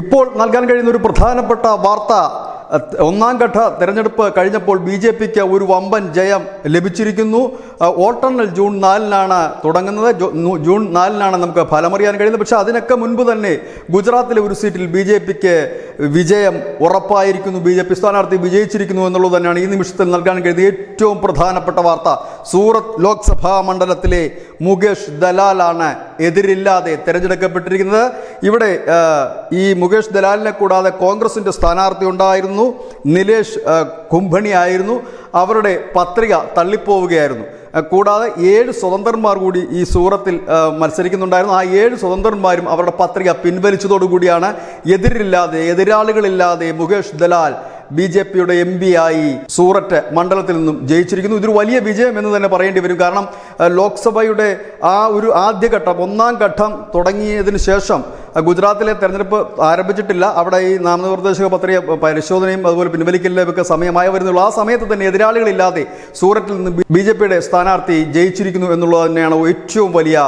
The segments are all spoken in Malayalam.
ഇപ്പോൾ നൽകാൻ കഴിയുന്ന ഒരു പ്രധാനപ്പെട്ട വാർത്ത, ഒന്നാം ഘട്ട തെരഞ്ഞെടുപ്പ് കഴിഞ്ഞപ്പോൾ ബി.ജെ.പിക്ക് ഒരു വമ്പൻ ജയം ലഭിച്ചിരിക്കുന്നു. വോട്ടെണ്ണൽ ജൂൺ 4-നാണ് തുടങ്ങുന്നത്. ജൂൺ 4-നാണ് നമുക്ക് ഫലമറിയാൻ കഴിയുന്നത്. പക്ഷേ അതിനൊക്കെ മുൻപ് തന്നെ ഗുജറാത്തിലെ ഒരു സീറ്റിൽ ബി.ജെ.പിക്ക് വിജയം ഉറപ്പായിരിക്കുന്നു. ബി.ജെ.പി സ്ഥാനാർത്ഥി വിജയിച്ചിരിക്കുന്നു എന്നുള്ളത് തന്നെയാണ് ഈ നിമിഷത്തിൽ നൽകാൻ കഴിയുന്ന ഏറ്റവും പ്രധാനപ്പെട്ട വാർത്ത. സൂറത്ത് ലോക്സഭാ മണ്ഡലത്തിലെ മുകേഷ് ദലാലാണ് എതിരില്ലാതെ തെരഞ്ഞെടുക്കപ്പെട്ടിരിക്കുന്നത്. ഇവിടെ ഈ മുകേഷ് ദലാലിനെ കൂടാതെ കോൺഗ്രസിൻ്റെ സ്ഥാനാർത്ഥി ഉണ്ടായിരുന്നു, നിലേഷ് കുംഭണി ആയിരുന്നു. അവരുടെ പത്രിക തള്ളിപ്പോവുകയായിരുന്നു. കൂടാതെ 7 സ്വതന്ത്രന്മാർ കൂടി ഈ സൂറത്തിൽ മത്സരിക്കുന്നുണ്ടായിരുന്നു. ആ 7 സ്വതന്ത്രന്മാരും അവരുടെ പത്രിക പിൻവലിച്ചതോടുകൂടിയാണ് എതിരാളികളില്ലാതെ മുകേഷ് ദലാൽ ബി.ജെ.പിയുടെ MP ആയി സൂററ്റ് മണ്ഡലത്തിൽ നിന്നും ജയിച്ചിരിക്കുന്നു. ഇതൊരു വലിയ വിജയം എന്ന് തന്നെ പറയേണ്ടി വരും. കാരണം ലോക്സഭയുടെ ആ ഒരു ആദ്യഘട്ടം, ഒന്നാം ഘട്ടം തുടങ്ങിയതിന് ശേഷം ഗുജറാത്തിലെ തെരഞ്ഞെടുപ്പ് ആരംഭിച്ചിട്ടില്ല. അവിടെ ഈ നാമനിർദ്ദേശക പത്രിക പരിശോധനയും അതുപോലെ പിൻവലിക്കലിലൊക്കെ സമയമായി വരുന്നുള്ളൂ. ആ സമയത്ത് തന്നെ എതിരാളികളില്ലാതെ സൂററ്റിൽ നിന്ന് ബി.ജെ.പിയുടെ സ്ഥാനാർത്ഥി ജയിച്ചിരിക്കുന്നു എന്നുള്ളത് തന്നെയാണ് ഏറ്റവും വലിയ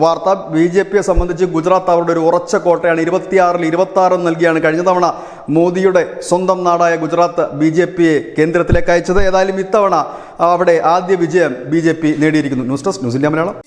വാർത്ത. ബി.ജെ.പിയെ സംബന്ധിച്ച് ഗുജറാത്ത് അവരുടെ ഒരു ഉറച്ച കോട്ടയാണ്. 26-ൽ 26 നൽകിയാണ് കഴിഞ്ഞ തവണ മോദിയുടെ സ്വന്തം നാടായ ഗുജറാത്ത് ബി.ജെ.പിയെ കേന്ദ്രത്തിലേക്ക് അയച്ചത്. ഏതായാലും ഇത്തവണ അവിടെ ആദ്യ വിജയം ബി.ജെ.പി നേടിയിരിക്കുന്നു. News desk news India Malayalam.